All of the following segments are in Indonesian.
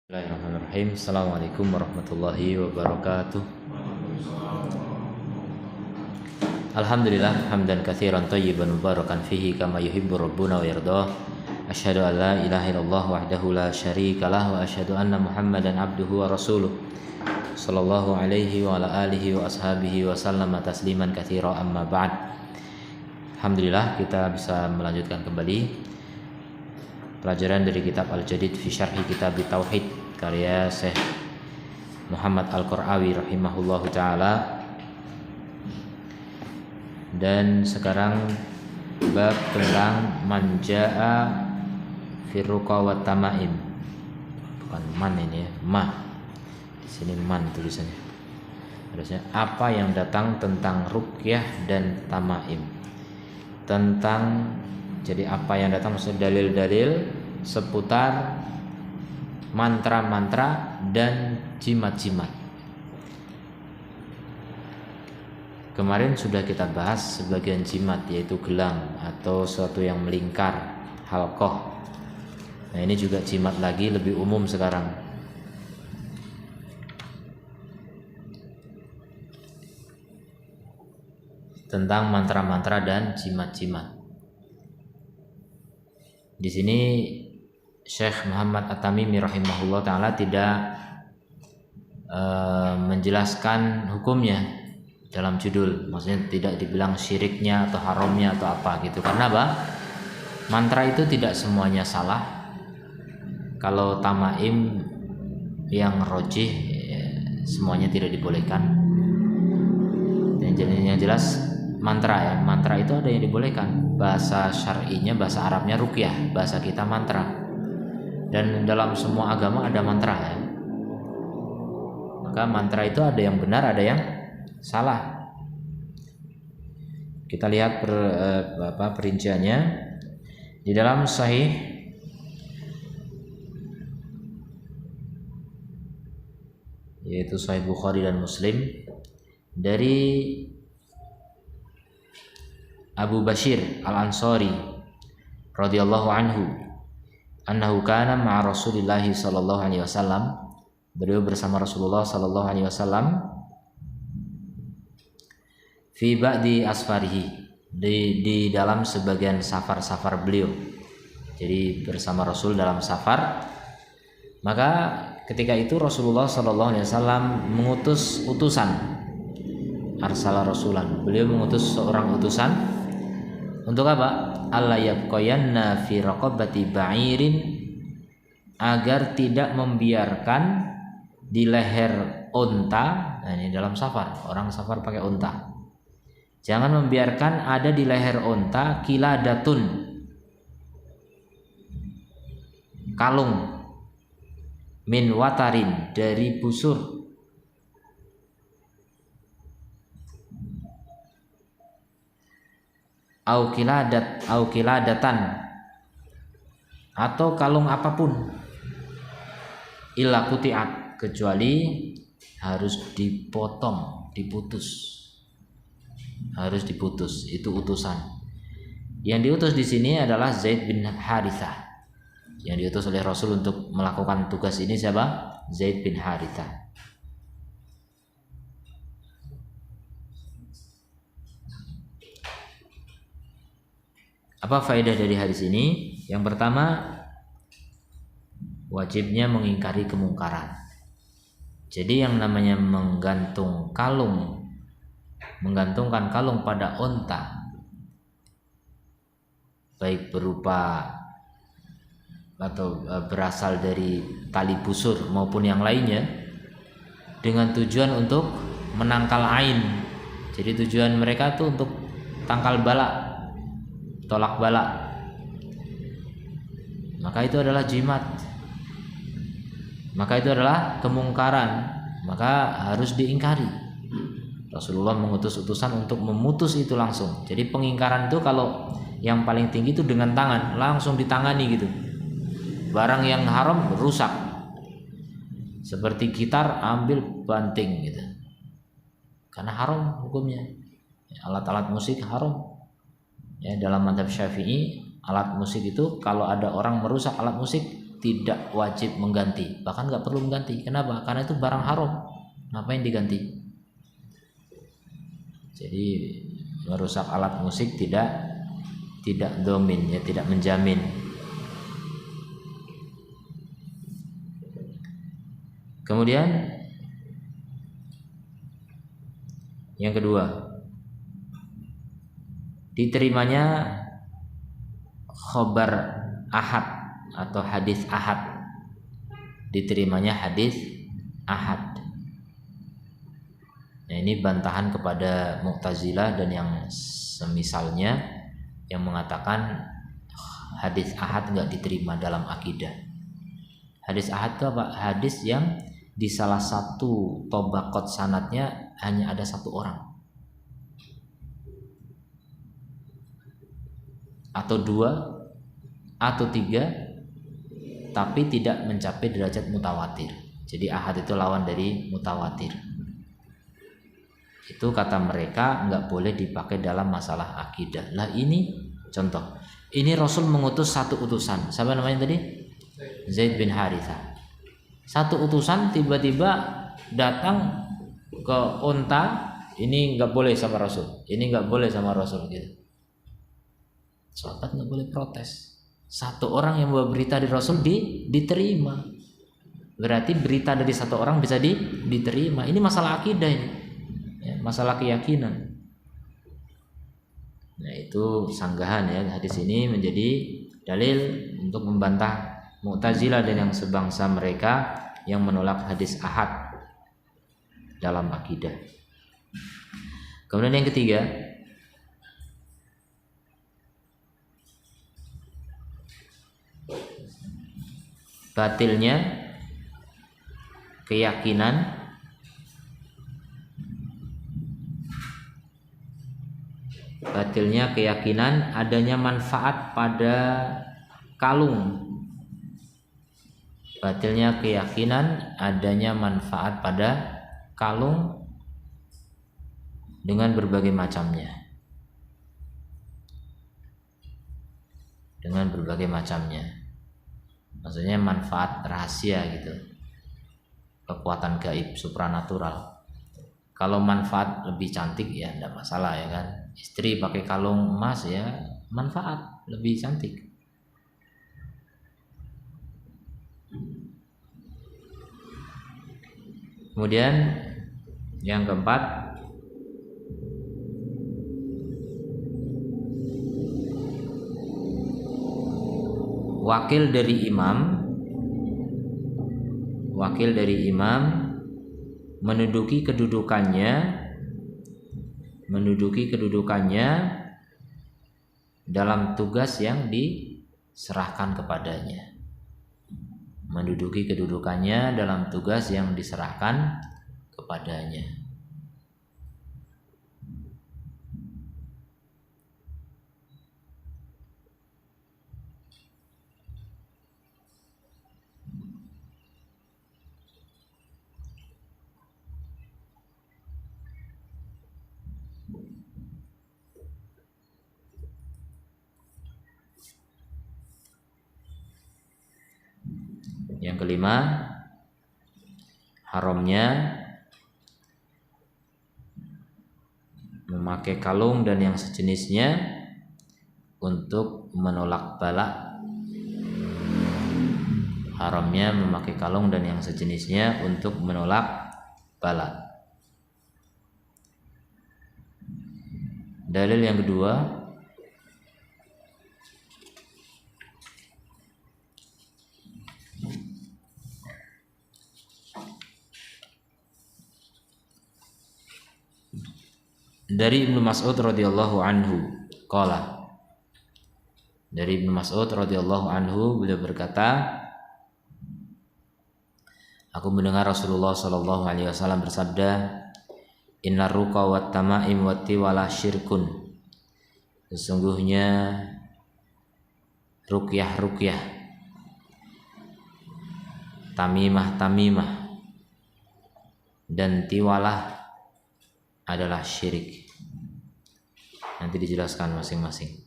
Bismillahirrahmanirrahim. Assalamualaikum warahmatullahi wabarakatuh. Alhamdulillah hamdan katsiran thayyiban mubarakan fihi kama yuhibbu rabbuna wa yardah. Asyhadu an la ilaha illallah wahdahu la syarikalah wa asyhadu anna Muhammadan abduhu wa rasuluh. Sallallahu alaihi wa ala alihi wa ashabihi wa sallama tasliman katsira amma ba'd. Alhamdulillah kita bisa melanjutkan kembali pelajaran dari kitab Al-Jadid fi Syarhi Kitab Tauhid karya Syekh Muhammad Al-Qur'awi rahimahullahu taala. Dan sekarang bab tentang manjaa firruqa wa tamaim. Bukan man ini ya, ma. Di sini man tulisannya. Harusnya apa yang datang tentang ruqyah dan tamaim. Jadi apa yang datang maksudnya dalil-dalil seputar mantra-mantra dan jimat-jimat. Kemarin sudah kita bahas sebagian jimat, yaitu gelang atau sesuatu yang melingkar, halqah. Nah ini juga jimat lagi, lebih umum sekarang. Tentang mantra-mantra dan jimat-jimat. Di sini Syekh Muhammad At-Tamimi rahimahullah taala tidak menjelaskan hukumnya dalam judul, maksudnya tidak dibilang syiriknya atau haramnya atau apa gitu. Karena apa? Mantra itu tidak semuanya salah. Kalau tamaim yang rojih semuanya tidak dibolehkan. Dan yang jelas mantra ya, mantra itu ada yang dibolehkan. Bahasa syar'inya, bahasa Arabnya ruqyah, bahasa kita mantra. Dan dalam semua agama ada mantra ya. Maka mantra itu ada yang benar, ada yang salah. Kita lihat perinciannya di dalam Sahih yaitu Sahih Bukhari dan Muslim dari Abu Bashir Al-Ansari radhiyallahu anhu kana ma'a Rasulillah sallallahu alaihi wasallam. Beliau bersama Rasulullah sallallahu alaihi wasallam fi ba'di asfarihi, di dalam sebagian safar-safar beliau. Jadi bersama Rasul dalam safar. Maka ketika itu Rasulullah sallallahu alaihi wasallam mengutus utusan. Arsala rasulan. Beliau mengutus seorang utusan untuk apa? Alla yabqayanna fi raqabati ba'irin, agar tidak membiarkan di leher unta. Nah, ini dalam safar, orang safar pakai unta. Jangan membiarkan ada di leher unta kiladatun, kalung, min watarin, dari busur, au kiladatan, atau kalung apapun, illa quti'at, kecuali harus dipotong, harus diputus. Itu utusan. Yang diutus di sini adalah Zaid bin Harithah. Yang diutus oleh Rasul untuk melakukan tugas ini siapa? Zaid bin Harithah. Apa faedah dari hadis ini? Yang pertama, wajibnya mengingkari kemungkaran. Jadi yang namanya menggantungkan kalung pada unta, baik berupa atau berasal dari tali busur maupun yang lainnya, dengan tujuan untuk menangkal ain. Jadi tujuan mereka tuh untuk tangkal bala, tolak bala, maka itu adalah jimat, maka itu adalah kemungkaran, maka harus diingkari. Rasulullah mengutus utusan untuk memutus itu langsung. Jadi pengingkaran itu kalau yang paling tinggi itu dengan tangan, langsung ditangani gitu. Barang yang haram rusak, seperti gitar ambil banting gitu, karena haram hukumnya. Alat-alat musik haram. Ya, dalam mazhab Syafi'i alat musik itu kalau ada orang merusak alat musik tidak wajib mengganti, bahkan nggak perlu mengganti. Kenapa? Karena itu barang haram, ngapain diganti? Jadi merusak alat musik tidak domin, ya, tidak menjamin. Kemudian yang kedua, diterimanya khobar ahad atau hadis ahad. Diterimanya hadis ahad. Nah, ini bantahan kepada Mu'tazilah dan yang semisalnya yang mengatakan hadis ahad enggak diterima dalam akidah. Hadis ahad itu apa? Hadis yang di salah satu tobaqot sanadnya hanya ada satu orang, atau dua, atau tiga, tapi tidak mencapai derajat mutawatir. Jadi ahad itu lawan dari mutawatir. Itu kata mereka nggak boleh dipakai dalam masalah akidah. Lah ini contoh. Ini Rasul mengutus satu utusan. Siapa namanya tadi? Zaid bin Harithah. Satu utusan tiba-tiba datang ke unta. Ini nggak boleh sama Rasul. Ini nggak boleh sama Rasul gitu. Sahabat nggak boleh protes. Satu orang yang membawa berita dari Rasul diterima. Berarti berita dari satu orang bisa diterima. Ini masalah akidah ini. Ya, masalah keyakinan. Nah, itu sanggahan ya, hadis ini menjadi dalil untuk membantah Mu'tazilah dan yang sebangsa mereka yang menolak hadis ahad dalam akidah. Kemudian yang ketiga, batilnya keyakinan adanya manfaat pada kalung. Batilnya keyakinan adanya manfaat pada kalung dengan berbagai macamnya. Dengan berbagai macamnya. Maksudnya manfaat rahasia gitu. Kekuatan gaib supranatural. Kalau manfaat lebih cantik ya enggak masalah ya kan. Istri pakai kalung emas ya manfaat lebih cantik. Kemudian yang keempat, wakil dari imam menduduki kedudukannya dalam tugas yang diserahkan kepadanya. Menduduki kedudukannya dalam tugas yang diserahkan kepadanya. Yang kelima, haramnya memakai kalung dan yang sejenisnya untuk menolak bala. Haramnya memakai kalung dan yang sejenisnya untuk menolak bala. Dalil yang kedua, dari Ibnu Mas'ud radhiyallahu anhu qala. Dari Ibnu Mas'ud radhiyallahu anhu beliau berkata, aku mendengar Rasulullah sallallahu alaihi wasallam bersabda, innar ruqa wat tamaim wat tiwala syirkun. Sesungguhnya ruqyah tamimah dan tiwalah adalah syirik. Nanti dijelaskan masing-masing.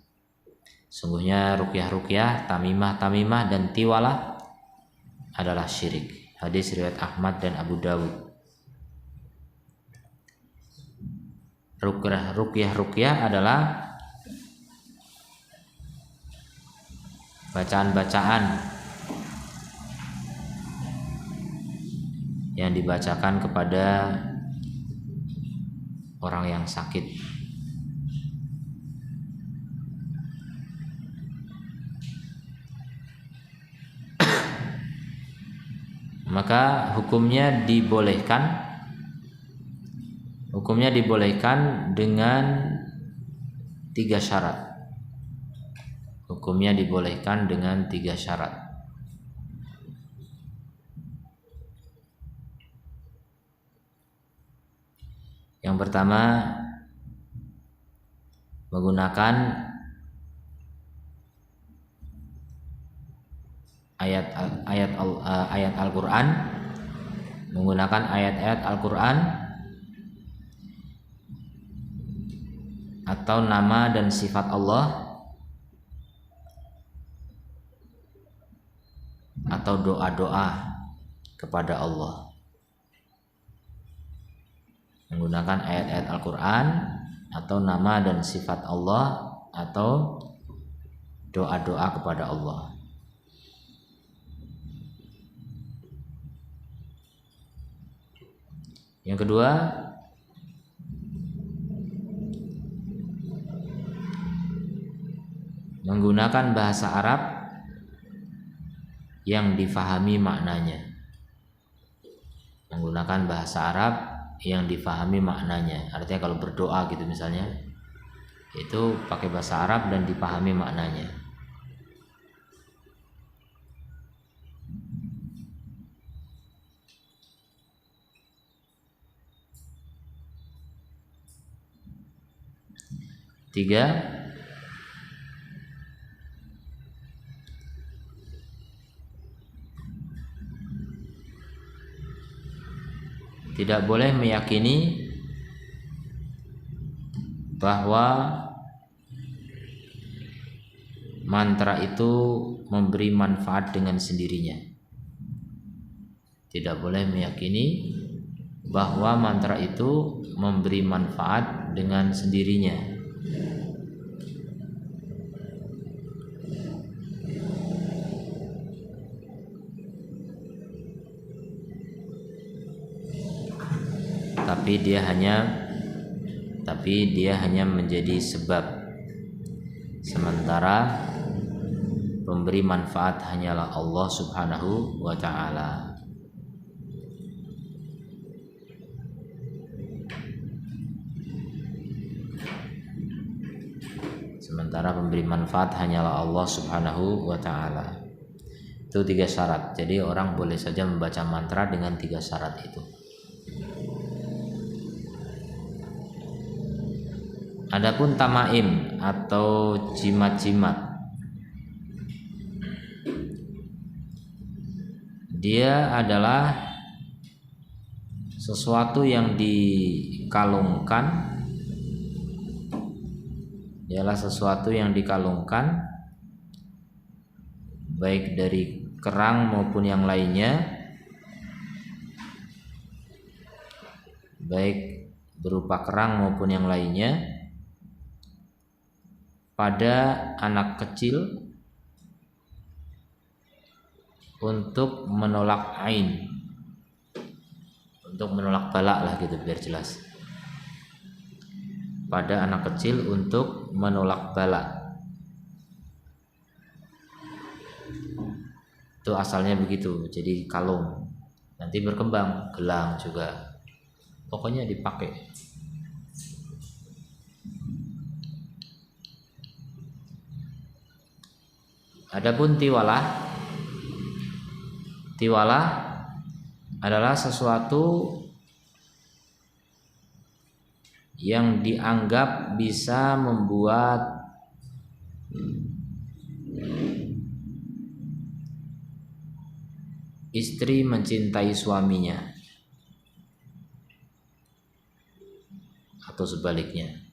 Sungguhnya ruqyah, tamimah dan tiwalah adalah syirik. Hadis riwayat Ahmad dan Abu Dawud. Ruqyah adalah bacaan-bacaan yang dibacakan kepada orang yang sakit. Maka hukumnya dibolehkan dengan 3 syarat. Hukumnya dibolehkan dengan 3 syarat. Yang pertama, menggunakan ayat Al-Qur'an, menggunakan ayat-ayat Al-Qur'an atau nama dan sifat Allah atau doa-doa kepada Allah. Menggunakan ayat-ayat Al-Qur'an atau nama dan sifat Allah atau doa-doa kepada Allah. Yang kedua, menggunakan bahasa Arab yang difahami maknanya. Menggunakan bahasa Arab yang difahami maknanya. Artinya kalau berdoa gitu misalnya, itu pakai bahasa Arab dan dipahami maknanya. Tiga, tidak boleh meyakini bahwa mantra itu memberi manfaat dengan sendirinya. Tidak boleh meyakini bahwa mantra itu memberi manfaat dengan sendirinya. Tapi dia hanya menjadi sebab, sementara pemberi manfaat hanyalah Allah Subhanahu wa ta'ala. Sementara pemberi manfaat hanyalah Allah Subhanahu wa ta'ala. Itu 3 syarat. Jadi orang boleh saja membaca mantra dengan 3 syarat itu. Adapun tamaim atau jimat-jimat, dia adalah sesuatu yang dikalungkan. Ialah sesuatu yang dikalungkan baik dari kerang maupun yang lainnya, baik berupa kerang maupun yang lainnya, pada anak kecil untuk menolak ain, untuk menolak bala lah gitu biar jelas. Pada anak kecil untuk menolak bala. Itu asalnya begitu, jadi kalung. Nanti berkembang, gelang juga. Pokoknya dipakai. Adapun tiwalah adalah sesuatu yang dianggap bisa membuat istri mencintai suaminya atau sebaliknya.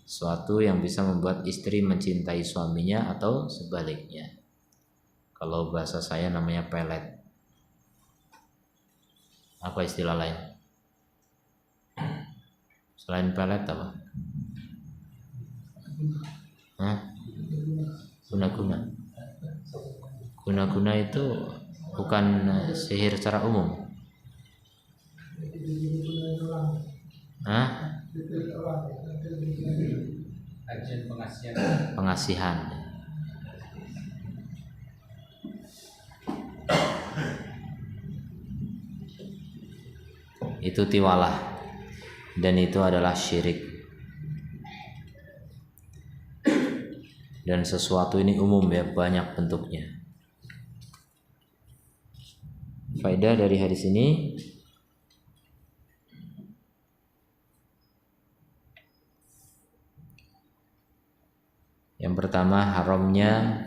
Suatu yang bisa membuat istri mencintai suaminya atau sebaliknya. Kalau bahasa saya namanya pelet. Apa istilah lain? Selain pelet apa? Hah? Guna-guna. Guna-guna itu bukan sihir secara umum. Hah? Pengasihan. Itu tiwalah, dan itu adalah syirik. Dan sesuatu ini umum ya, banyak bentuknya. Faedah dari hadis ini, yang pertama haramnya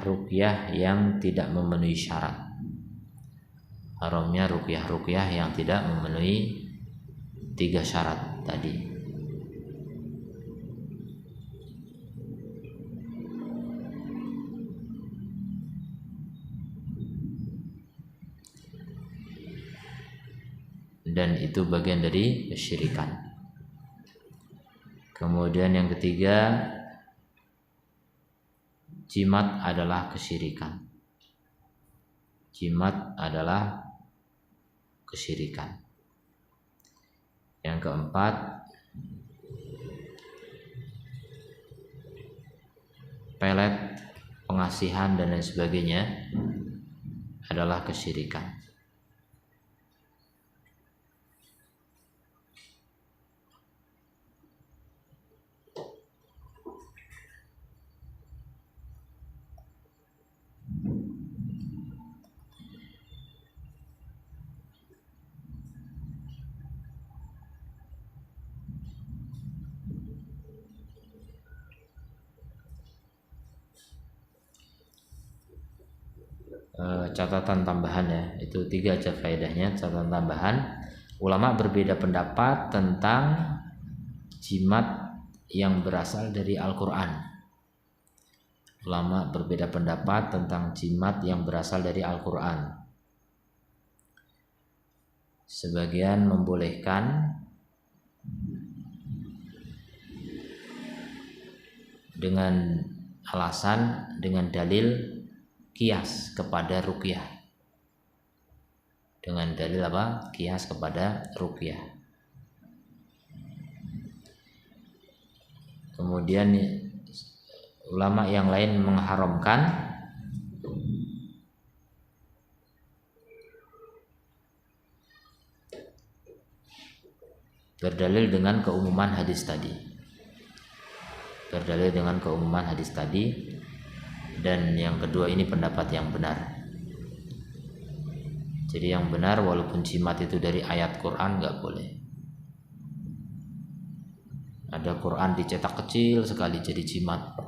ruqyah yang tidak memenuhi syarat. Haramnya ruqyah yang tidak memenuhi 3 syarat tadi. Dan itu bagian dari kesyirikan. Kemudian yang ketiga, jimat adalah kesyirikan. Jimat adalah kesyirikan. Yang keempat, pelet, pengasihan dan lain sebagainya adalah kesyirikan. Catatan tambahan ya, itu 3 aja faedahnya. Catatan tambahan, ulama berbeda pendapat tentang jimat yang berasal dari Al-Quran. Ulama berbeda pendapat tentang jimat yang berasal dari Al-Quran. Sebagian membolehkan dengan alasan, dengan dalil kias kepada ruqyah. Dengan dalil apa? Kias kepada ruqyah. Kemudian ulama yang lain mengharamkan berdalil dengan keumuman hadis tadi. Berdalil dengan keumuman hadis tadi. Dan yang kedua, ini pendapat yang benar. Jadi yang benar, walaupun jimat itu dari ayat Quran, nggak boleh. Ada Quran dicetak kecil sekali jadi jimat.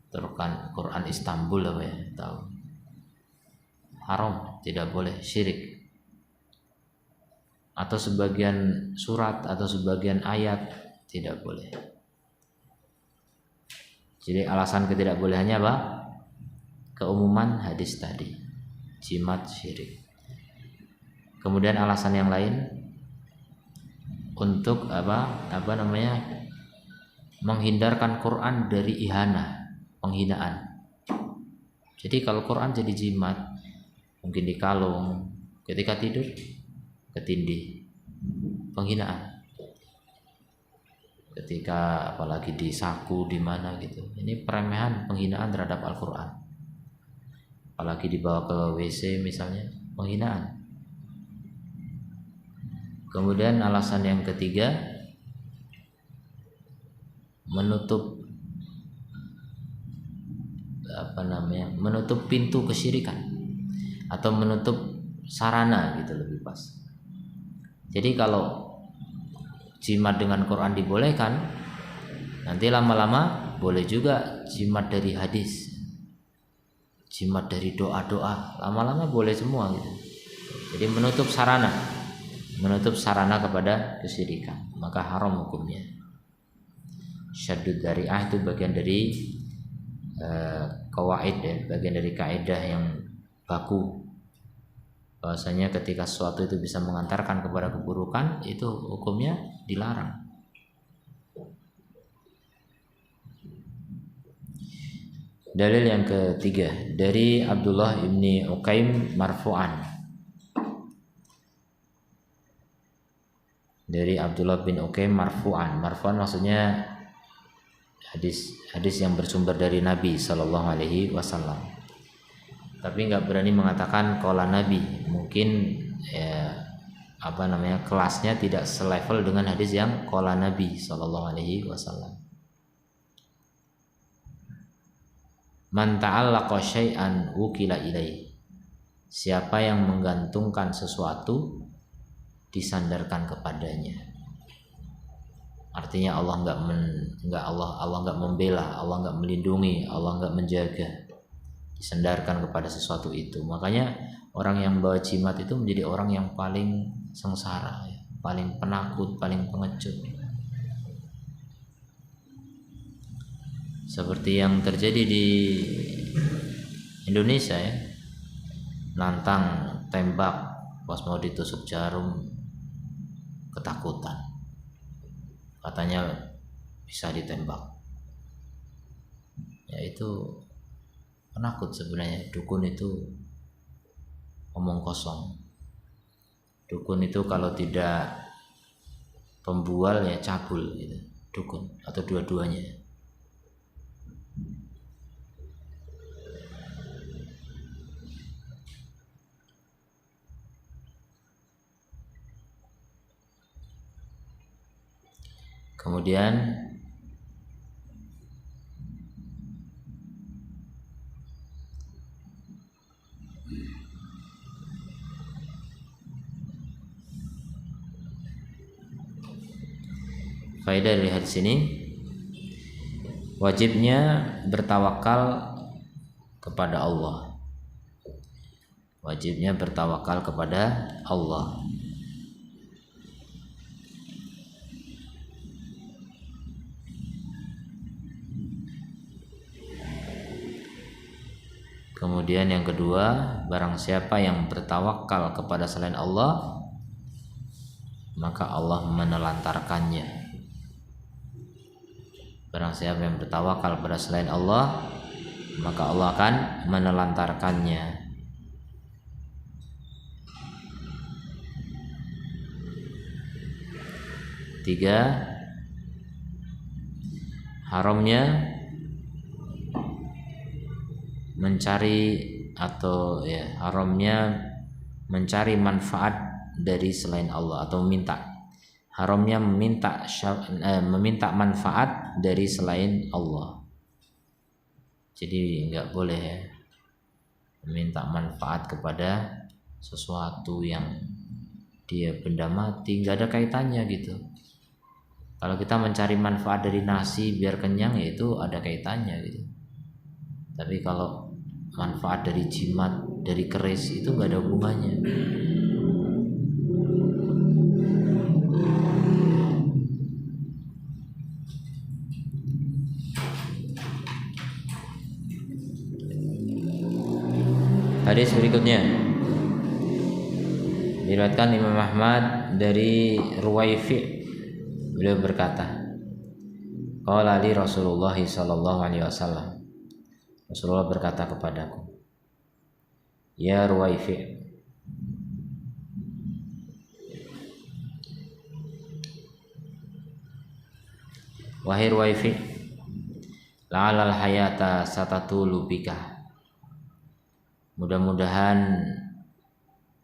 Terus kan Quran Istanbul apa ya, tahu? Haram, tidak boleh, syirik. Atau sebagian surat atau sebagian ayat, tidak boleh. Jadi alasan ketidakbolehannya apa? Keumuman hadis tadi, jimat syirik. Kemudian alasan yang lain untuk menghindarkan Quran dari ihana, penghinaan. Jadi kalau Quran jadi jimat, mungkin dikalung, ketika tidur ketindih, penghinaan. Ketika apalagi di saku di mana gitu, ini peremehan, penghinaan terhadap Al-Quran. Apalagi dibawa ke WC misalnya, penghinaan. Kemudian alasan yang ketiga, menutup pintu kesyirikan atau menutup sarana gitu, lebih pas. Jadi kalau jimat dengan Quran dibolehkan, nanti lama-lama boleh juga jimat dari hadis, jimat dari doa-doa, lama-lama boleh semua gitu. Jadi menutup sarana. menutup sarana kepada kesyirikan, maka haram hukumnya. Syaddud dzari'ah itu bagian dari qawaid ya, bagian dari kaidah yang baku, bahwasanya ketika sesuatu itu bisa mengantarkan kepada keburukan, itu hukumnya dilarang. Dalil yang ketiga dari Abdullah ibni Uqaim marfu'an. Dari Abdullah bin Uqaim marfu'an. Marfu'an maksudnya hadis yang bersumber dari Nabi Sallallahu Alaihi Wasallam. Tapi nggak berani mengatakan qala Nabi. Mungkin kelasnya tidak selevel dengan hadis yang qala Nabi Sallallahu Alaihi Wasallam. Man ta'allaqa syai'an wukila ilaih. Siapa yang menggantungkan sesuatu disandarkan kepadanya. Artinya Allah nggak membela, Allah nggak melindungi, Allah nggak menjaga. Disandarkan kepada sesuatu itu. Makanya orang yang bawa jimat itu menjadi orang yang paling sengsara, paling penakut, paling pengecut. Seperti yang terjadi di Indonesia ya, nantang tembak pas mau ditusuk jarum, ketakutan, katanya bisa ditembak. Ya itu penakut sebenarnya. Dukun itu omong kosong. Dukun itu kalau tidak pembual ya cabul gitu. Dukun atau dua-duanya. Kemudian faedah dari hadis ini, wajibnya bertawakal kepada Allah. Wajibnya bertawakal kepada Allah. Kemudian yang kedua, barang siapa yang bertawakal kepada selain Allah, maka Allah menelantarkannya. Barang siapa yang bertawakal kepada selain Allah, maka Allah akan menelantarkannya. Tiga, haramnya haramnya mencari manfaat dari selain Allah atau haramnya meminta manfaat dari selain Allah. Jadi nggak boleh ya meminta manfaat kepada sesuatu yang dia benda mati, nggak ada kaitannya gitu. Kalau kita mencari manfaat dari nasi biar kenyang, ya itu ada kaitannya gitu. Tapi kalau manfaat dari jimat, dari keris, itu nggak ada hubungannya. Hadis berikutnya diriwayatkan Imam Ahmad dari Ruwaifi. Beliau berkata, qala li Rasulullah sallallahu alaihi wasallam. Rasulullah berkata kepadaku, ya Ruwaifi, wahai Ruwaifi, la'alal hayata satatulu bika. Mudah-mudahan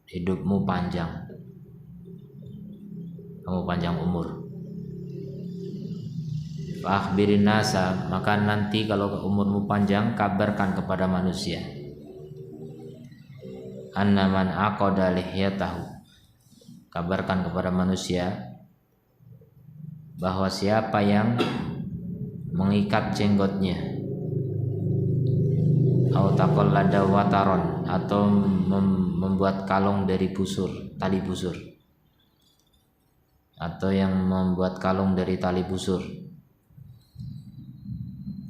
hidupmu panjang, kamu panjang umur. Fa'akhbirin nasa, maka nanti kalau umurmu panjang, kabarkan kepada manusia, anna man aqada lihyatahu, kabarkan kepada manusia bahwa siapa yang mengikat jenggotnya, au taqallada wataron, atau membuat kalung dari busur, tali busur, atau yang membuat kalung dari tali busur,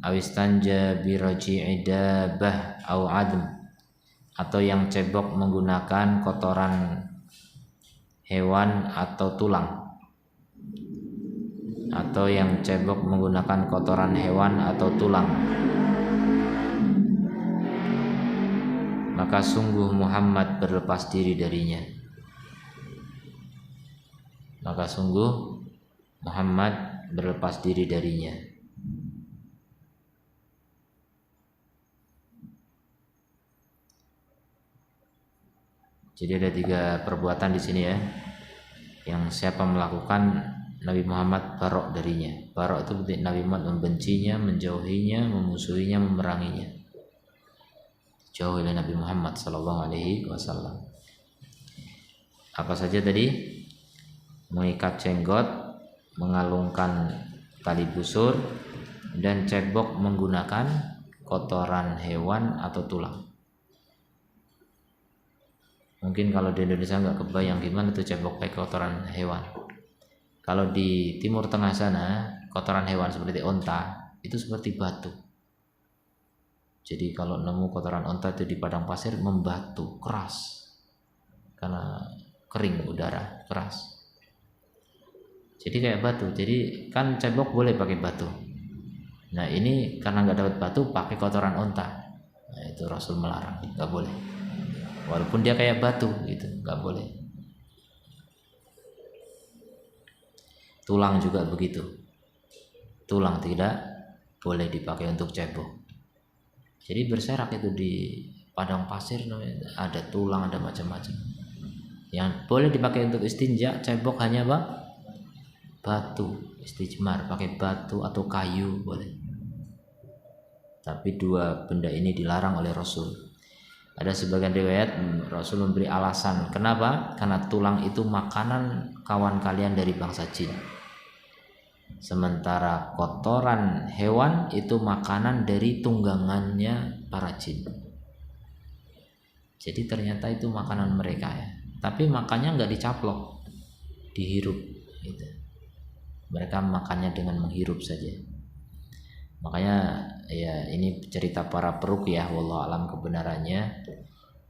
awistanja biraji'i dabbah au adm, atau yang cebok menggunakan kotoran hewan atau tulang, atau yang cebok menggunakan kotoran hewan atau tulang, maka sungguh Muhammad berlepas diri darinya. Maka sungguh Muhammad berlepas diri darinya. Jadi ada 3 perbuatan di sini ya, yang siapa melakukan Nabi Muhammad barok darinya. Barok itu berarti Nabi Muhammad membencinya, menjauhinya, memusuhinya, memeranginya. Jauh oleh Nabi Muhammad sallallahu alaihi wasallam. Apa saja tadi? Mengikat jenggot, mengalungkan tali busur, dan cebok menggunakan kotoran hewan atau tulang. Mungkin kalau di Indonesia nggak kebayang gimana tuh cebok pakai kotoran hewan. Kalau di Timur Tengah sana, kotoran hewan seperti onta itu seperti batu. Jadi kalau nemu kotoran onta itu di padang pasir, membatu keras karena kering, udara keras. Jadi kayak batu. Jadi kan cebok boleh pakai batu. Nah ini karena nggak dapat batu, pakai kotoran onta. Nah itu Rasul melarang, nggak boleh. Walaupun dia kayak batu gitu, nggak boleh. Tulang juga begitu. Tulang tidak boleh dipakai untuk cebok. Jadi berserak itu di padang pasir, ada tulang, ada macam-macam. Yang boleh dipakai untuk istinja, cebok hanya apa? Batu, istijmar, pakai batu atau kayu boleh. Tapi 2 benda ini dilarang oleh Rasul. Ada sebagian riwayat Rasul memberi alasan kenapa? Karena tulang itu makanan kawan kalian dari bangsa jin. Sementara kotoran hewan itu makanan dari tunggangannya para jin. Jadi ternyata itu makanan mereka ya. Tapi makannya nggak dicaplok, dihirup gitu. Mereka makannya dengan menghirup saja. Makanya ya ini cerita para peruqyah, wallahu alam kebenarannya.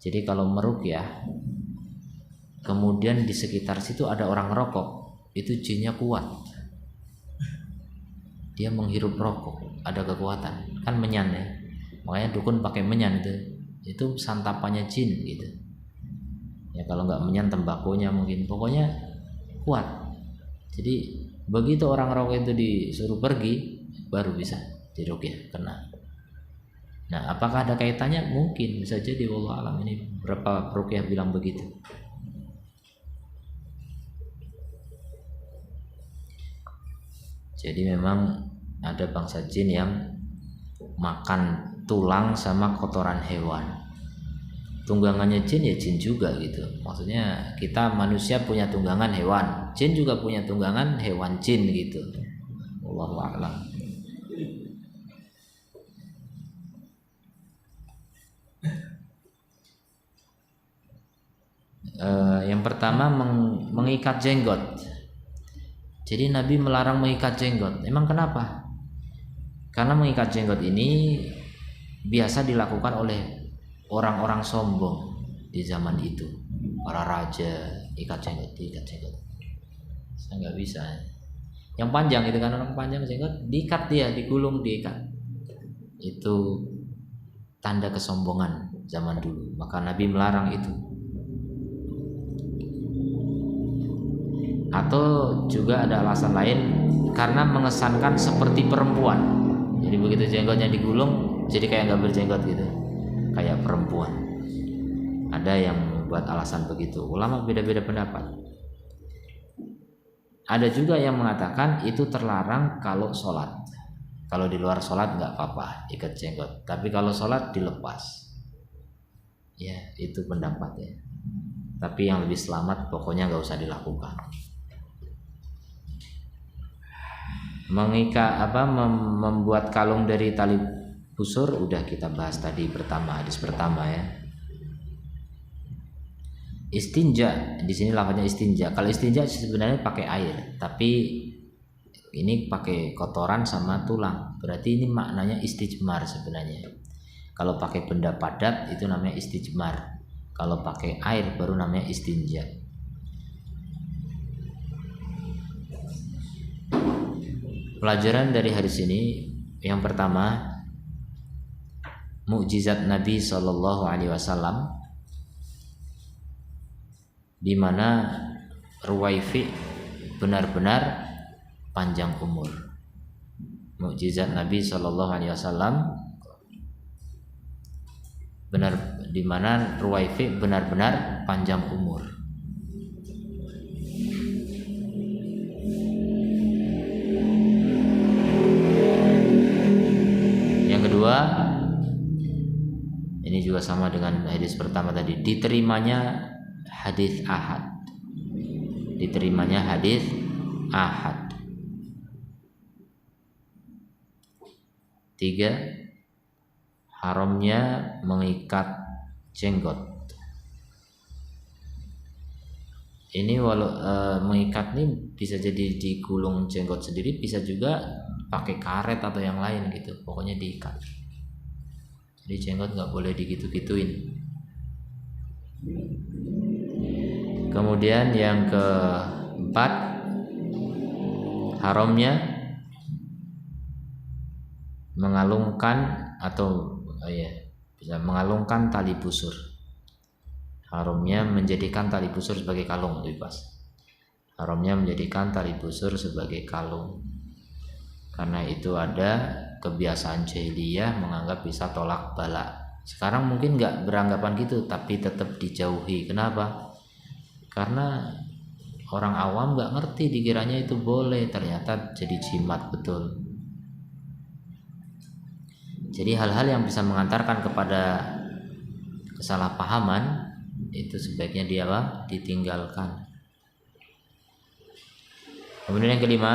Jadi kalau meruqyah kemudian di sekitar situ ada orang rokok, itu jinnya kuat. Dia menghirup rokok, ada kekuatan. Kan menyan ya. Makanya dukun pakai menyan itu. Itu santapannya jin gitu. Ya kalau nggak menyan tembakonya mungkin. Pokoknya kuat. Jadi begitu orang rokok itu disuruh pergi baru bisa diruqyah kena. Nah, apakah ada kaitannya? Mungkin bisa jadi, wallahu alam. Ini berapa peruqyah bilang begitu. Jadi memang ada bangsa jin yang makan tulang sama kotoran hewan. Tunggangannya jin ya jin juga gitu. Maksudnya kita manusia punya tunggangan hewan, jin juga punya tunggangan hewan jin gitu. Wallahu a'lam. Yang pertama mengikat jenggot. Jadi Nabi melarang mengikat jenggot. Emang kenapa? Karena mengikat jenggot ini biasa dilakukan oleh orang-orang sombong di zaman itu. Para raja ikat jenggot. Saya nggak bisa. Yang panjang itu kan, orang panjang jenggot diikat, dia digulung, diikat. Itu tanda kesombongan zaman dulu. Maka Nabi melarang itu. Atau juga ada alasan lain, karena mengesankan seperti perempuan. Jadi begitu jenggotnya digulung, jadi kayak nggak berjenggot gitu, kayak perempuan. Ada yang membuat alasan begitu. Ulama beda-beda pendapat. Ada juga yang mengatakan itu terlarang kalau sholat. Kalau di luar sholat nggak apa-apa ikat jenggot, tapi kalau sholat dilepas. Ya itu pendapatnya. Tapi yang lebih selamat pokoknya nggak usah dilakukan. Membuat kalung dari tali busur udah kita bahas tadi hadis pertama ya. Istinja di sini lafaznya istinja. Kalau istinja sebenarnya pakai air, tapi ini pakai kotoran sama tulang. Berarti ini maknanya istijmar sebenarnya. Kalau pakai benda padat itu namanya istijmar. Kalau pakai air baru namanya istinja. Pelajaran dari hadis ini yang pertama, mukjizat Nabi Shallallahu Alaihi Wasallam, di mana Ruwaifi benar-benar panjang umur. Mukjizat Nabi Shallallahu Alaihi Wasallam benar, di mana Ruwaifi benar-benar panjang umur. Yang kedua, ini juga sama dengan hadis pertama tadi, diterimanya hadis ahad. Diterimanya hadis ahad. 3, haramnya mengikat jenggot. Ini mengikat ini bisa jadi digulung jenggot sendiri, bisa juga pakai karet atau yang lain gitu. Pokoknya diikat. Jadi jenggot nggak boleh digitu-gituin. Kemudian yang keempat, haramnya mengalungkan atau bisa mengalungkan tali busur. Haramnya menjadikan tali busur sebagai kalung, lebih pas. Haramnya menjadikan tali busur sebagai kalung. Karena itu ada kebiasaan jahiliyah menganggap bisa tolak bala. Sekarang mungkin nggak beranggapan gitu, tapi tetap dijauhi. Kenapa? Karena orang awam nggak ngerti, dikiranya itu boleh, ternyata jadi jimat betul. Jadi hal-hal yang bisa mengantarkan kepada kesalahpahaman itu sebaiknya ditinggalkan. Kemudian yang kelima,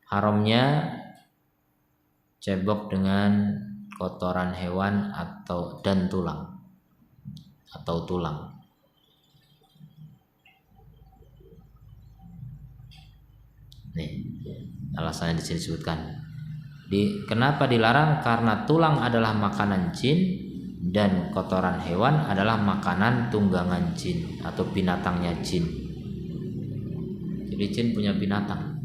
haramnya cebok dengan kotoran hewan dan tulang. Nih, alasannya di sini disebutkan. Kenapa dilarang? Karena tulang adalah makanan jin dan kotoran hewan adalah makanan tunggangan jin atau binatangnya jin. Jadi jin punya binatang.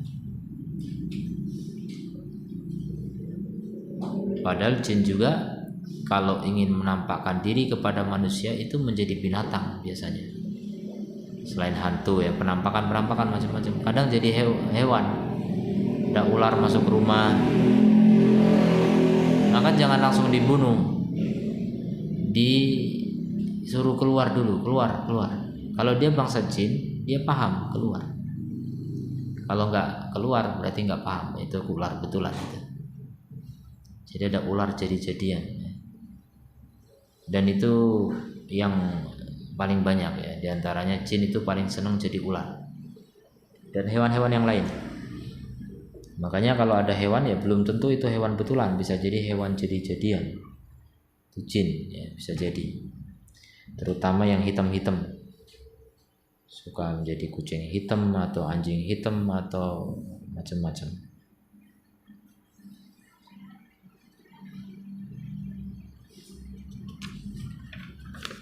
Padahal jin juga kalau ingin menampakkan diri kepada manusia itu menjadi binatang biasanya. Selain hantu ya, penampakan macam-macam. Kadang jadi hewan. Ada ular masuk rumah, maka jangan langsung dibunuh. Disuruh keluar dulu, keluar. Kalau dia bangsa jin, dia paham keluar. Kalau nggak keluar berarti nggak paham, itu ular betulan itu. Jadi ada ular jadi-jadian, dan itu yang paling banyak ya. Di antaranya jin itu paling senang jadi ular dan hewan-hewan yang lain. Makanya kalau ada hewan ya belum tentu itu hewan betulan, bisa jadi hewan jadi-jadian. Itu jin ya, bisa jadi. Terutama yang hitam-hitam. Suka menjadi kucing hitam atau anjing hitam atau macam-macam.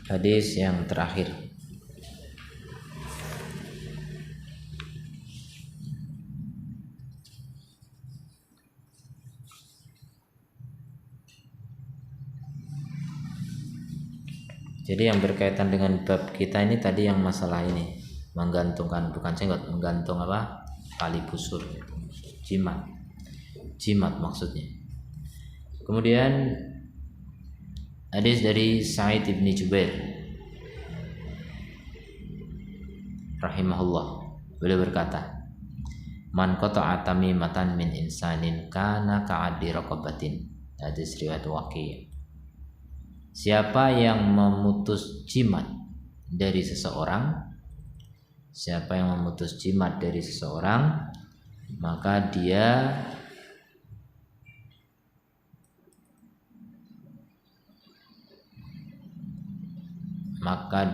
Hadis yang terakhir. Jadi yang berkaitan dengan bab kita ini tadi yang masalah ini, menggantungkan, bukan jenggot, menggantung tali busur, jimat maksudnya. Kemudian hadis dari Sa'id bin Jubair rahimahullah, beliau berkata, man qata'a tamimatan min insanin kana ka'addi raqabatin. Hadis riwayat Waqi'. Siapa yang memutus jimat dari seseorang, maka dia maka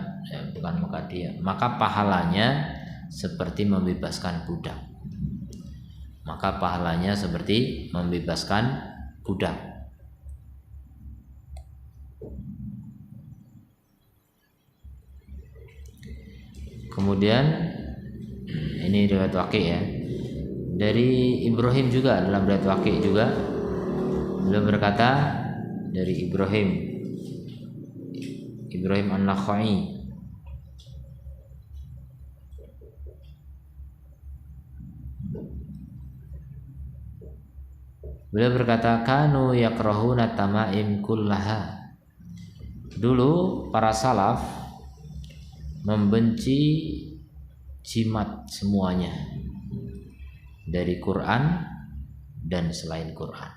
pahalanya seperti membebaskan budak. Maka pahalanya seperti membebaskan budak. Kemudian ini riwayat Waqi' ya. Dari Ibrahim juga, dalam riwayat Waqi' juga beliau berkata dari Ibrahim An-Nakhai, beliau berkata, kanu yakrahuna tamaim kullaha. Dulu para salaf membenci jimat semuanya, dari Quran dan selain Quran.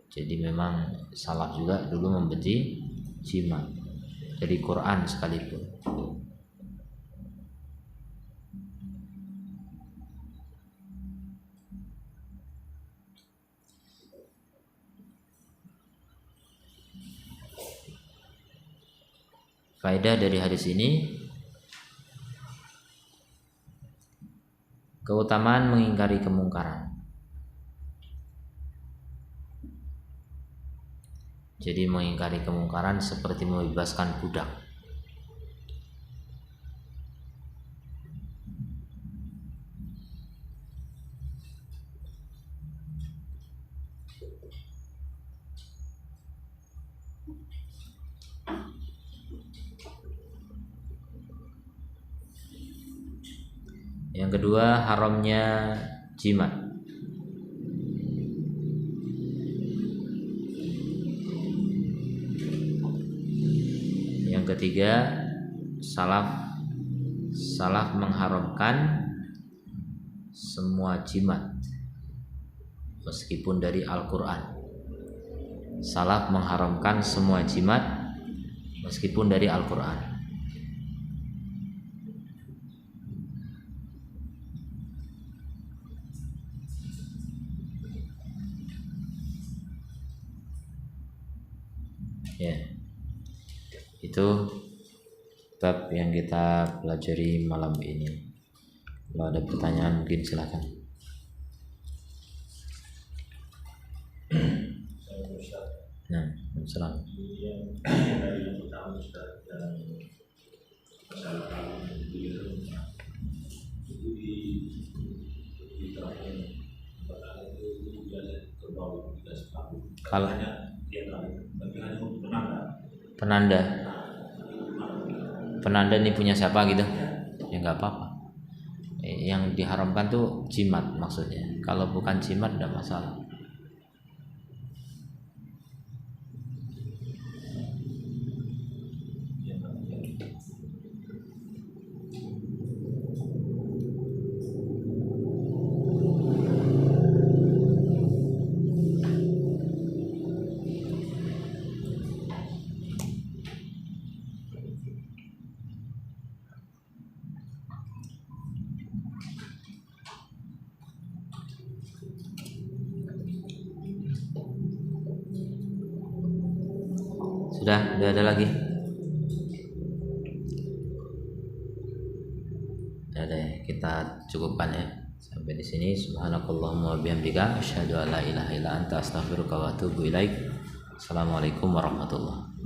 Jadi memang salaf juga dulu membenci jimat, dari Quran sekalipun. Faedah dari hadis ini, keutamaan mengingkari kemungkaran. Jadi mengingkari kemungkaran seperti membebaskan budak. Yang kedua, haramnya jimat. Yang ketiga, salaf mengharamkan semua jimat meskipun dari Al-Quran. Salaf mengharamkan semua jimat meskipun dari Al-Quran. Ya, itu bab yang kita pelajari malam ini. Kalau ada pertanyaan mungkin silakan. Nah, silakan. Kalau penanda ini punya siapa gitu, ya nggak apa-apa. Yang diharamkan tuh jimat maksudnya. Kalau bukan jimat tidak masalah. Sudah ada lagi? Ada ya, kita cukupkan ya sampai di sini. Subhanakallahumma wa bihamdika asyhadu an la ilaha illa anta astaghfiruka wa atubu ilaik. Assalamualaikum warahmatullahi wabarakatuh.